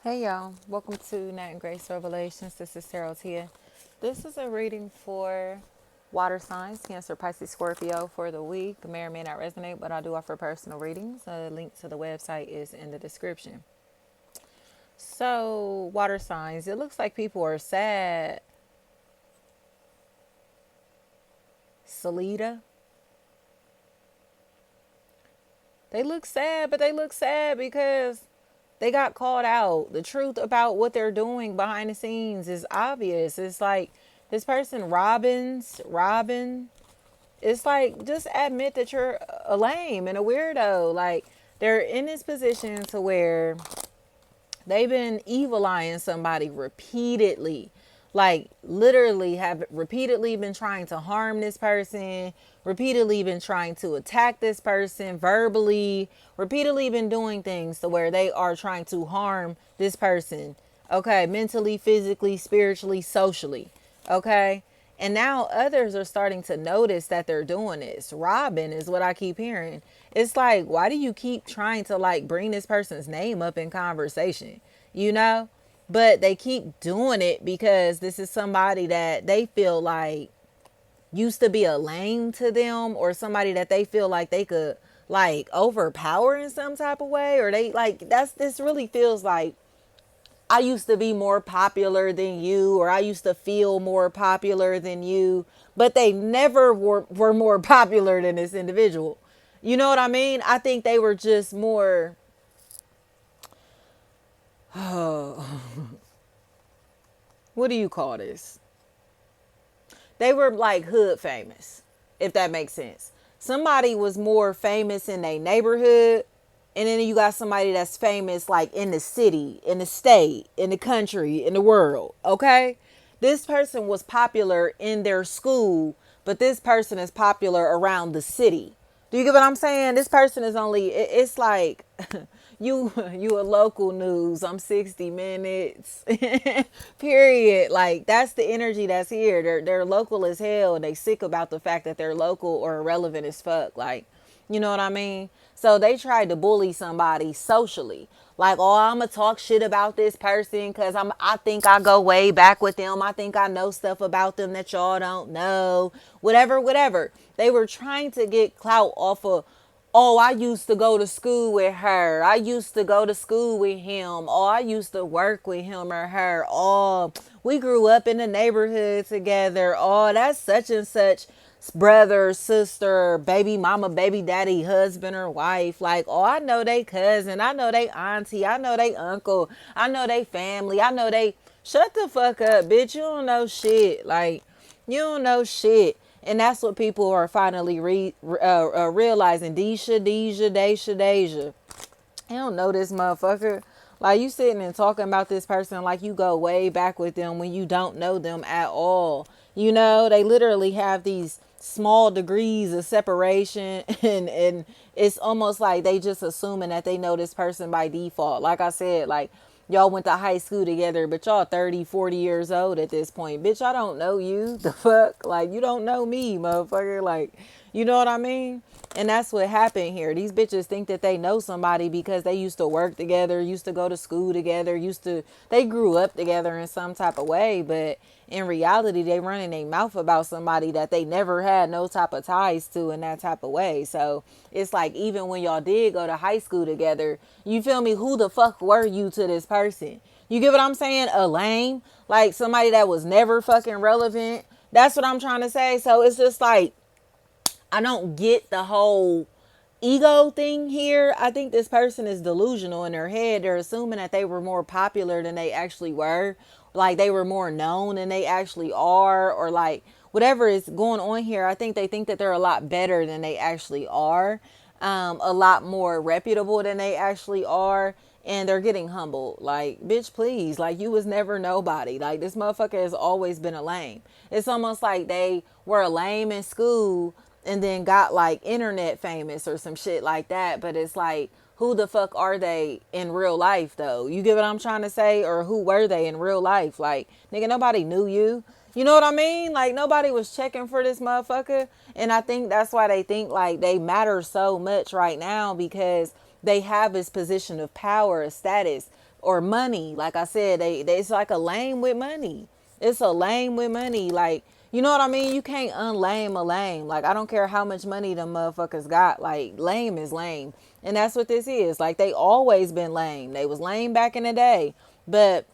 Hey y'all, welcome to Nat and Grace Revelations. This is Sarah Tia. This is a reading for water signs, Cancer, Pisces, Scorpio for the week. May or may not resonate, but I do offer personal readings. A link to the website is in the description. So, water signs, it looks like people are sad. Salida, they look sad, but they look sad because they got called out. The truth about what they're doing behind the scenes is obvious. It's like this person, Robin. It's like just admit that you're a lame and a weirdo. Like they're in this position to where they've been evil eyeing somebody repeatedly, like literally have repeatedly been trying to harm this person, repeatedly been trying to attack this person verbally, repeatedly been doing things to where they are trying to harm this person, okay, mentally, physically, spiritually, socially, okay. And now others are starting to notice that they're doing this. Robin is what I keep hearing. It's like, why do you keep trying to like bring this person's name up in conversation? You know? But they keep doing it because this is somebody that they feel like used to be a lame to them, or somebody that they feel like they could like overpower in some type of way, or they like that's this really feels like I used to be more popular than you, or I used to feel more popular than you, but they never were more popular than this individual. You know what I mean? I think they were just more, what do you call this? They were like hood famous, if that makes sense. Somebody was more famous in their neighborhood, and then you got somebody that's famous like in the city, in the state, in the country, in the world. Okay? This person was popular in their school, but this person is popular around the city. Do you get what I'm saying? This person is only it's like you a local news. I'm 60 minutes. Period. Like that's the energy that's here. They're local as hell and they sick about the fact that they're local or irrelevant as fuck. Like, you know what I mean? So they tried to bully somebody socially. Like, oh, I'm gonna talk shit about this person because I think I go way back with them. I think I know stuff about them that y'all don't know. Whatever, whatever. They were trying to get clout off of, oh, I used to go to school with her. I used to go to school with him. Oh, I used to work with him or her. Oh, we grew up in the neighborhood together. Oh, that's such and such brother, sister, baby mama, baby daddy, husband or wife. Like, oh, I know they cousin. I know they auntie. I know they uncle. I know they family. I know they. Shut the fuck up, bitch. You don't know shit. Like, you don't know shit. And that's what people are finally realizing. Deja. You don't know this motherfucker. Like you sitting and talking about this person like you go way back with them when you don't know them at all. You know, they literally have these small degrees of separation and it's almost like they just assuming that they know this person by default. Like I said, like y'all went to high school together, but y'all 30, 40 years old at this point. Bitch, I don't know you. The fuck? Like, you don't know me, motherfucker. Like, you know what I mean? And that's what happened here. These bitches think that they know somebody because they used to work together, used to go to school together, they grew up together in some type of way. But in reality, they running their mouth about somebody that they never had no type of ties to in that type of way. So it's like, even when y'all did go to high school together, you feel me? Who the fuck were you to this person? You get what I'm saying? A lame, like somebody that was never fucking relevant. That's what I'm trying to say. So it's just like, I don't get the whole ego thing here. I think this person is delusional in their head. They're assuming that they were more popular than they actually were. Like they were more known than they actually are, or like whatever is going on here. I think they think that they're a lot better than they actually are, a lot more reputable than they actually are. And they're getting humbled. Like, bitch, please. Like, you was never nobody. Like, this motherfucker has always been a lame. It's almost like they were a lame in school and then got like internet famous or some shit like that. But it's like, who the fuck are they in real life though? You get what I'm trying to say? Or who were they in real life? Like, nigga, nobody knew you. You know what I mean? Like, nobody was checking for this motherfucker. And I think that's why they think like they matter so much right now, because they have this position of power, a status. or money. Like I said, they it's like a lame with money. It's a lame with money. Like, you know what I mean? You can't unlame a lame. Like, I don't care how much money them motherfuckers got. Like, lame is lame. And that's what this is. Like, they always been lame. They was lame back in the day. But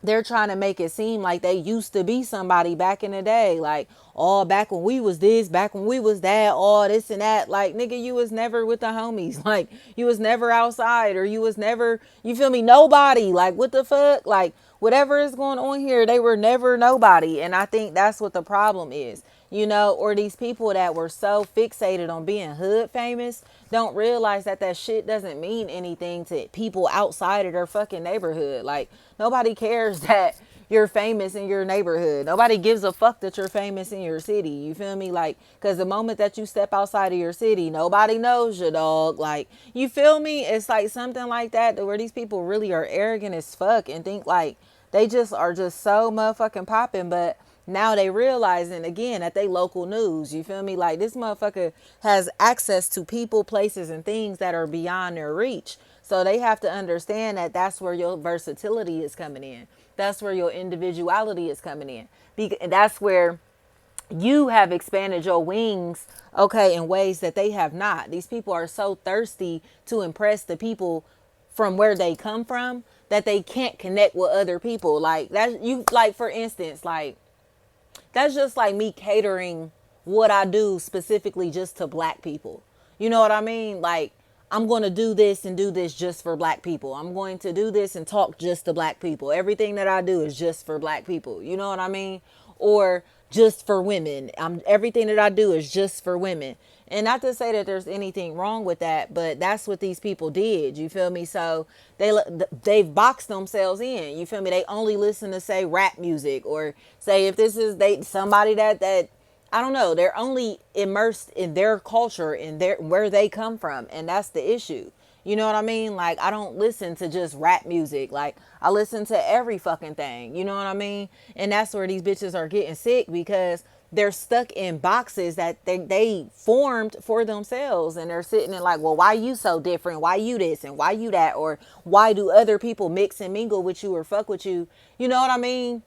they're trying to make it seem like they used to be somebody back in the day. Like, oh, back when we was this, back when we was that, all this and that. Like, nigga, you was never with the homies. Like, you was never outside, or you was never, you feel me, nobody. Like, what the fuck? Like, whatever is going on here, they were never nobody. And I think that's what the problem is, you know, or these people that were so fixated on being hood famous don't realize that that shit doesn't mean anything to people outside of their fucking neighborhood. Like, nobody cares that you're famous in your neighborhood. Nobody gives a fuck that you're famous in your city. You feel me? Like, because the moment that you step outside of your city, nobody knows you, dog. Like, you feel me? It's like something like that, where these people really are arrogant as fuck and think like they just are just so motherfucking popping. But now they realizing again that they local news. You feel me? Like, this motherfucker has access to people, places, and things that are beyond their reach. So they have to understand that that's where your versatility is coming in. That's where your individuality is coming in. That's where you have expanded your wings, okay, in ways that they have not. These people are so thirsty to impress the people from where they come from that they can't connect with other people. Like, that, you, like, for instance, like, that's just like me catering what I do specifically just to black people. You know what I mean? Like, I'm going to do this and do this just for black people. I'm going to do this and talk just to black people. Everything that I do is just for black people. You know what I mean? Or just for women. Everything that I do is just for women. And not to say that there's anything wrong with that, but that's what these people did. You feel me? So they've boxed themselves in. You feel me? They only listen to, say, rap music, or say if this is somebody that I don't know, they're only immersed in their culture, in their where they come from, and that's the issue. You know what I mean? Like, I don't listen to just rap music. Like, I listen to every fucking thing. You know what I mean? And that's where these bitches are getting sick, because they're stuck in boxes that they formed for themselves, and they're sitting in like, well, why you so different? Why you this and why you that? Or why do other people mix and mingle with you or fuck with you? You know what I mean?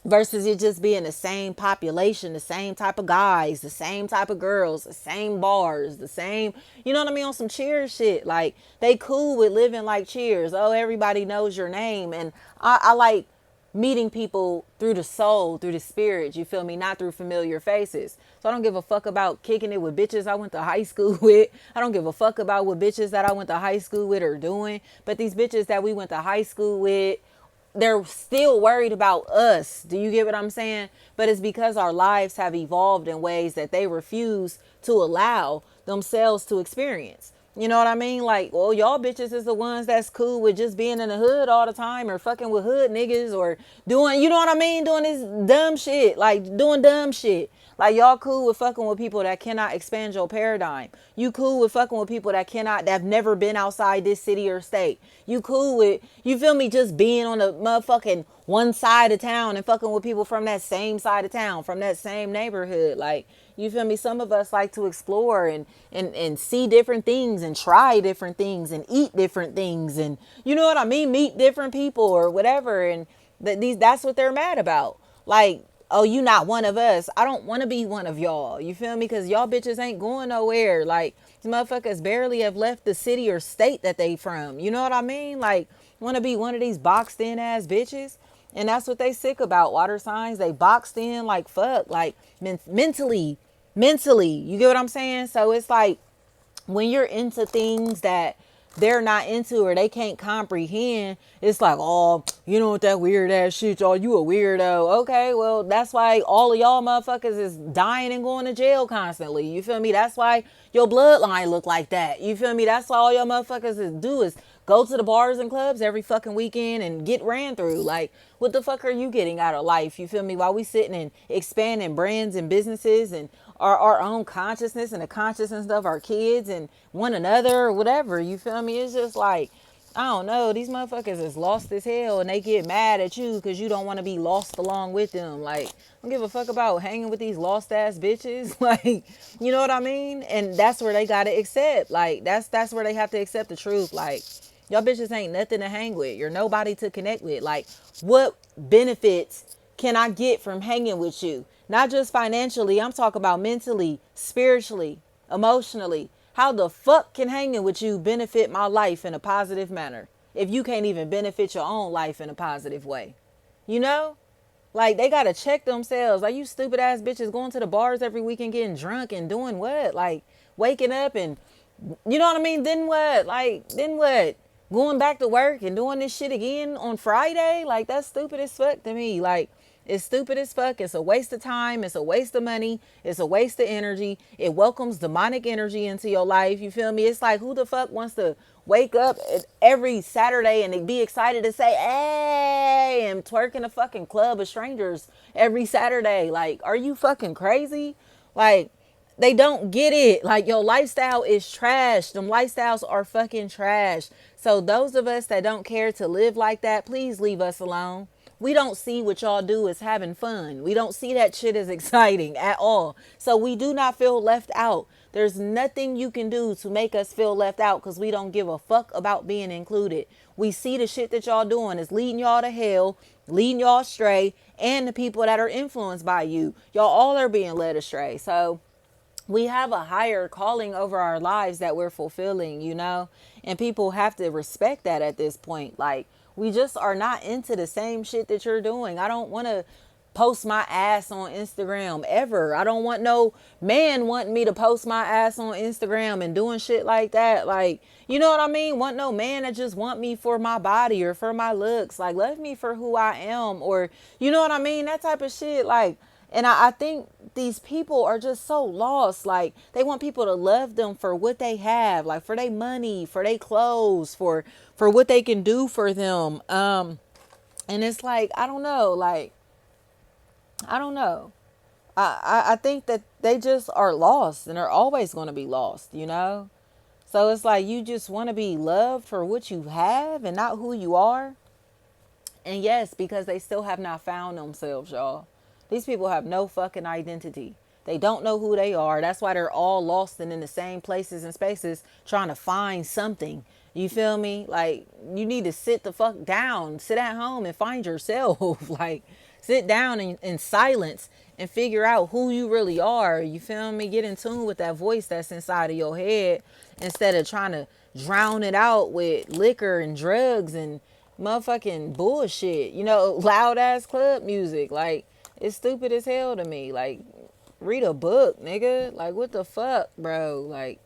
Versus it just being the same population, the same type of guys, the same type of girls, the same bars, the same, you know what I mean, on some Cheers shit. Like, they cool with living like Cheers. Oh, everybody knows your name. And I like meeting people through the soul, through the spirit, you feel me, not through familiar faces. So I don't give a fuck about kicking it with bitches I went to high school with. I don't give a fuck about what bitches that I went to high school with are doing. But these bitches that we went to high school with, they're still worried about us. Do you get what I'm saying? But it's because our lives have evolved in ways that they refuse to allow themselves to experience. You know what I mean? Like, well, y'all bitches is the ones that's cool with just being in the hood all the time, or fucking with hood niggas, or doing, you know what I mean? Doing this dumb shit, like doing dumb shit. Like, y'all cool with fucking with people that cannot expand your paradigm. You cool with fucking with people that have never been outside this city or state. You cool with, you feel me, just being on the motherfucking one side of town and fucking with people from that same side of town, from that same neighborhood. Like, you feel me? Some of us like to explore and see different things and try different things and eat different things, and you know what I mean? Meet different people or whatever. And that's what they're mad about. Like, oh, you not one of us. I don't want to be one of y'all. You feel me? Because y'all bitches ain't going nowhere. Like, these motherfuckers barely have left the city or state that they from. You know what I mean? Like, want to be one of these boxed in ass bitches. And that's what they sick about. Water signs, they boxed in like fuck. Like, mentally. You get what I'm saying? So it's like, when you're into things that they're not into or they can't comprehend, it's like, oh, you know what, that weird ass shit, y'all, you a weirdo. Okay, well, that's why all of y'all motherfuckers is dying and going to jail constantly. You feel me? That's why your bloodline look like that. You feel me? That's why all y'all motherfuckers is go to the bars and clubs every fucking weekend and get ran through. Like, what the fuck are you getting out of life? You feel me? While we sitting and expanding brands and businesses and our own consciousness and the consciousness of our kids and one another or whatever. You feel me? It's just like, I don't know. These motherfuckers is lost as hell, and they get mad at you because you don't want to be lost along with them. Like, I don't give a fuck about hanging with these lost ass bitches. Like, you know what I mean? And that's where they gotta accept. Like, that's where they have to accept the truth. Like, Y'all bitches ain't nothing to hang with. You're nobody to connect with. Like, what benefits can I get from hanging with you? Not just financially, I'm talking about mentally, spiritually, emotionally. How the fuck can hanging with you benefit my life in a positive manner if you can't even benefit your own life in a positive way? You know? Like, they gotta check themselves. Like, you stupid ass bitches going to the bars every weekend getting drunk and doing what? Like, waking up and, you know what I mean? Then what? Like, then what? Going back to work and doing this shit again on Friday? Like, that's stupid as fuck to me. Like, it's stupid as fuck. It's a waste of time. It's a waste of money. It's a waste of energy. It welcomes demonic energy into your life. You feel me? It's like, who the fuck wants to wake up every Saturday and be excited to say, hey, and twerk in a fucking club of strangers every Saturday? Like, are you fucking crazy? Like, they don't get it. Like, your lifestyle is trash. Them lifestyles are fucking trash. So those of us that don't care to live like that, please leave us alone. We don't see what y'all do as having fun. We don't see that shit as exciting at all. So we do not feel left out. There's nothing you can do to make us feel left out because we don't give a fuck about being included. We see the shit that y'all doing is leading y'all to hell, leading y'all astray, and the people that are influenced by you. Y'all all are being led astray. So we have a higher calling over our lives that we're fulfilling, you know, and people have to respect that at this point. Like, we just are not into the same shit that you're doing. I don't want to post my ass on Instagram ever. I don't want no man wanting me to post my ass on Instagram and doing shit like that. Like, you know what I mean? Want no man that just want me for my body or for my looks. Like, love me for who I am, or, you know what I mean? That type of shit. Like, and I think these people are just so lost. Like, they want people to love them for what they have, like for their money, for their clothes, for what they can do for them. And it's like, I don't know, like, I don't know. I think that they just are lost and are always going to be lost, you know? So it's like, you just want to be loved for what you have and not who you are. And yes, because they still have not found themselves, y'all. These people have no fucking identity. They don't know who they are. That's why they're all lost and in the same places and spaces trying to find something. You feel me? Like, you need to sit the fuck down, sit at home and find yourself. Like, sit down in silence and figure out who you really are. You feel me? Get in tune with that voice that's inside of your head instead of trying to drown it out with liquor and drugs and motherfucking bullshit. You know, loud ass club music. Like, it's stupid as hell to me. Like, read a book, nigga. Like, what the fuck, bro? Like,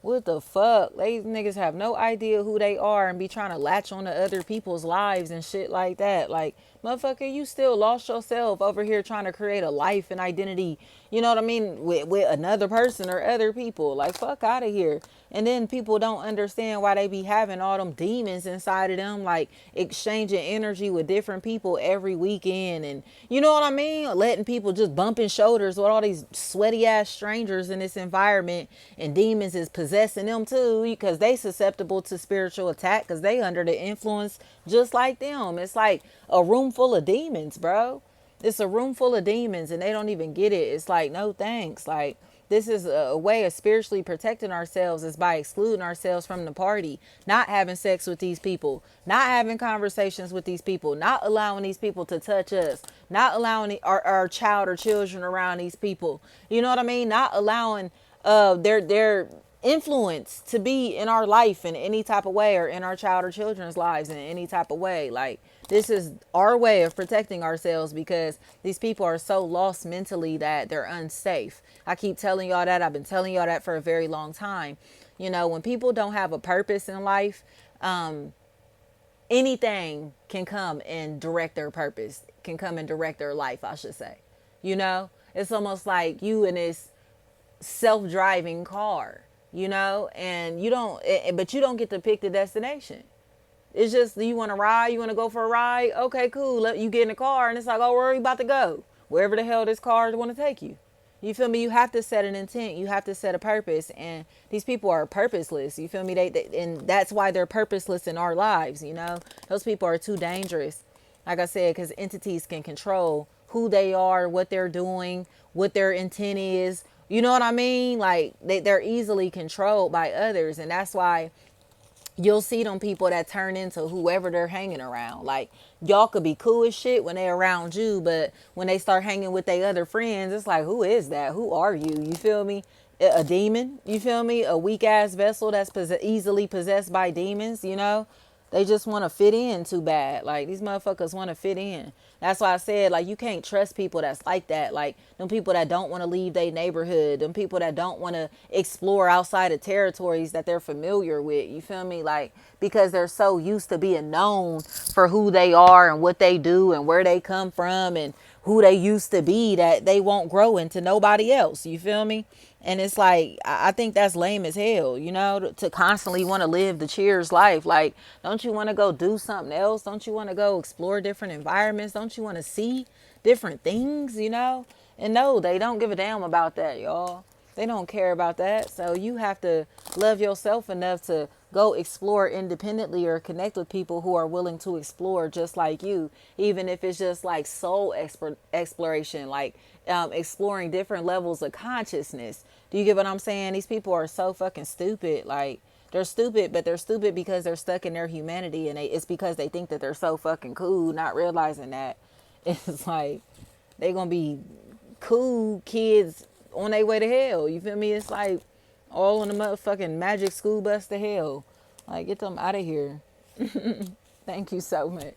what the fuck? These niggas have no idea who they are and be trying to latch on to other people's lives and shit like that. Like, motherfucker, you still lost yourself over here trying to create a life and identity, you know what I mean, with another person or other people. Like, fuck out of here. And then people don't understand why they be having all them demons inside of them, like exchanging energy with different people every weekend. And you know what I mean? Letting people just bumping shoulders with all these sweaty ass strangers in this environment. And demons is possessing them too because they susceptible to spiritual attack because they under the influence just like them. It's like a room full of demons, bro. It's a room full of demons and they don't even get it. It's like, no thanks. Like, this is a way of spiritually protecting ourselves is by excluding ourselves from the party, not having sex with these people, not having conversations with these people, not allowing these people to touch us, not allowing our child or children around these people. You know what I mean? Not allowing their influence to be in our life in any type of way or in our child or children's lives in any type of way. Like, this is our way of protecting ourselves because these people are so lost mentally that they're unsafe. I keep telling y'all that. I've been telling y'all that for a very long time. You know, when people don't have a purpose in life, anything can come and direct their purpose, can come and direct their life, I should say. You know, it's almost like you in this self-driving car, you know, and but you don't get to pick the destination. It's just, you want to ride, you want to go for a ride, okay, cool. You get in the car and it's like, oh, where are you about to go? Wherever the hell this car want to take you. You feel me? You have to set an intent. You have to set a purpose. And these people are purposeless. You feel me? And that's why they're purposeless in our lives. You know, those people are too dangerous. Like I said, because entities can control who they are, what they're doing, what their intent is. You know what I mean? Like, they're easily controlled by others. And that's why, you'll see them people that turn into whoever they're hanging around. Like, y'all could be cool as shit when they're around you, but when they start hanging with their other friends, it's like, who is that? Who are you? You feel me? A demon? You feel me? A weak ass vessel that's easily possessed by demons, you know? They just want to fit in too bad. Like, these motherfuckers want to fit in. That's why I said, like, you can't trust people that's like that. Like, them people that don't want to leave their neighborhood. Them people that don't want to explore outside of territories that they're familiar with. You feel me? Like, because they're so used to being known for who they are and what they do and where they come from and who they used to be, that they won't grow into nobody else. You feel me? And it's like, I think that's lame as hell, you know, to constantly want to live the cheers life. Like, don't you want to go do something else? Don't you want to go explore different environments? Don't you want to see different things, you know? And no, they don't give a damn about that, y'all. They don't care about that. So you have to love yourself enough to go explore independently or connect with people who are willing to explore just like you, even if it's just like soul exploration, like exploring different levels of consciousness. Do you get what I'm saying? These people are so fucking stupid. Like, they're stupid, but they're stupid because they're stuck in their humanity, and it's because they think that they're so fucking cool, not realizing that it's like they gonna be cool kids on their way to hell. You feel me? It's like all on the motherfucking magic school bus to hell. Like, get them out of here. Thank you so much.